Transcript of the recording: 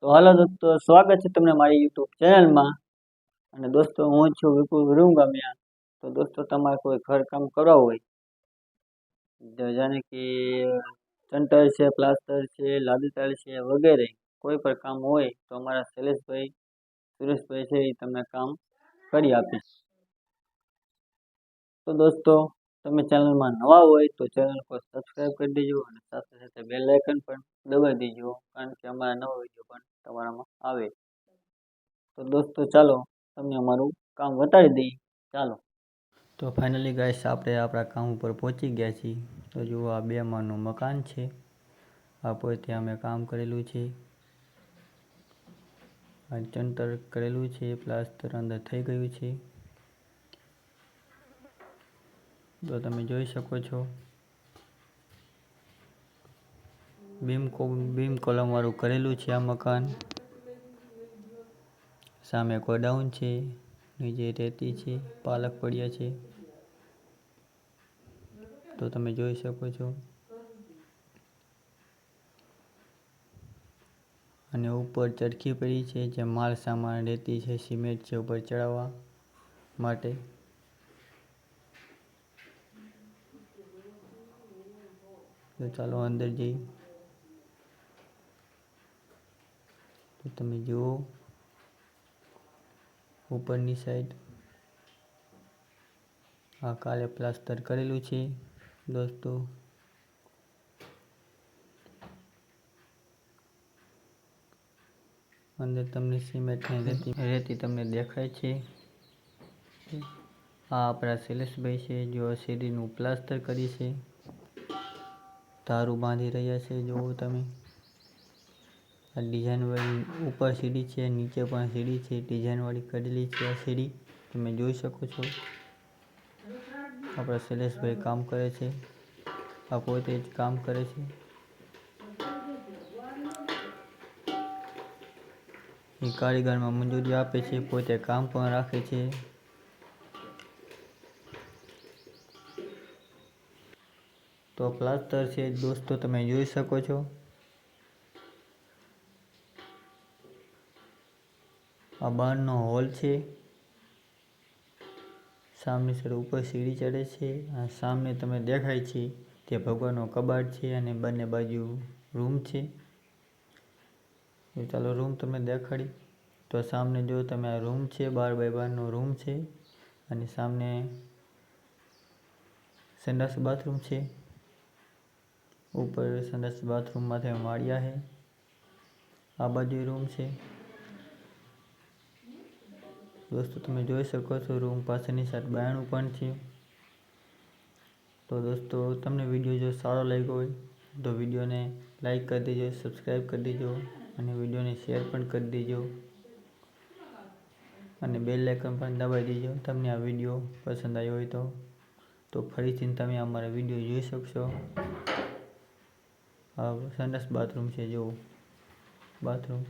તો હાલો દોસ્તો, સ્વાગત છે તમને મારી યુટ્યુબ ચેનલમાં। અને દોસ્તો, હું છું વિપુલ વિરુંગામિયા। તો દોસ્તો, તમારે કોઈ ઘર કામ કરવા હોય, જાણે કે ચણતર છે, પ્લાસ્ટર છે, લાદી ટાઇલ છે વગેરે કોઈ પણ કામ હોય તો અમારા શૈલેષભાઈ, સુરેશભાઈ છે એ તમને કામ કરી આપીશ। તો દોસ્તો, તમે ચેનલમાં નવા હોય તો ચેનલ પર સબસ્ક્રાઈબ કરી દેજો અને સાથે સાથે બેલ આઇકન પણ દબાવી દેજો, કારણ કે અમારા નવા વિડીયો પણ તમારામાં આવે। તો દોસ્તો, ચાલો તમને અમારું કામ બતાવી દઈએ। ચાલો, તો ફાઇનલી ગાઈસ, આપણે આપણા કામ ઉપર પહોંચી ગયા છીએ। તો જુઓ, આ 2 માળનું મકાન છે। આ પોતે અમે કામ કરેલું છે, આ ચણતર કરેલું છે, પ્લાસ્ટર અંદર થઈ ગયું છે। તો તમે જોઈ શકો છો, બીમ કોલમ વાળું કરેલું છે આ મકાન। સામે ગોડાઉન છે, નીચે રેતી છે, પાલક પડ્યા છે, તો તમે જોઈ શકો છો। અને ઉપર ચરખી પડી છે, જે માલ સામાન રેતી છે, સિમેન્ટ છે ઉપર ચડાવવા માટે। તો ચાલો અંદર જઈએ। તો તમે જુઓ, ઉપરની સાઈડ આ કાલે પ્લાસ્ટર કરેલું છે દોસ્તો। અંદર તમને સિમેન્ટ ને રેતી તમને દેખાય છે। આ આપણા શૈલેષભાઈ છે, જો સીડીનું પ્લાસ્ટર કરી છે, તારું બાંધી રહ્યા છે। જુઓ તમે, આ ડિઝાઇન વાળી ઉપર સીડી છે, નીચે પણ સીડી છે, ડિઝાઇન વાળી કરેલી છે આ સીડી, તમે જોઈ શકો છો। આપણા શૈલેષભાઈ કામ કરે છે, આ પોતે જ કામ કરે છે। એ કારીગરમાં મંજૂરી આપે છે, પોતે કામ પણ રાખે છે। તો પ્લાસ્ટર છે દોસ્તો, તમે જોઈ શકો છો। આ બહારનો હોલ છે, સામની સાઈડ ઉપર સીડી ચડે છે। આ સામે તમે દેખાય છે તે ભગવાનનો કબાટ છે અને બંને બાજુ રૂમ છે। તો ચાલો રૂમ તમને દેખાડી। તો સામને જો તમે, આ રૂમ છે, 12x12 નો રૂમ છે, અને સામને સંડાસ બાથરૂમ છે। ઉપર સંડાસ બાથરૂમ માટે માળિયા છે, આ બાજુ રૂમ છે દોસ્તો, તમે જોઈ શકો છો। રૂમ પાછળની સાઈડ બારણું પણ છે। તો દોસ્તો, તમને વિડીયો જો સારો લાગ્યો હોય તો વિડીયોને લાઈક કરી દેજો, સબસ્ક્રાઈબ કરી દેજો અને વિડીયોને શેર પણ કરી દેજો, અને બેલ આઇકન પણ દબાવી દેજો તમને આ વિડીયો પસંદ આવ્યો હોય તો ફરીથી તમે અમારા વિડીયો જોઈ શકશો। આ સંડાસ બાથરૂમ છે, જો બાથરૂમ।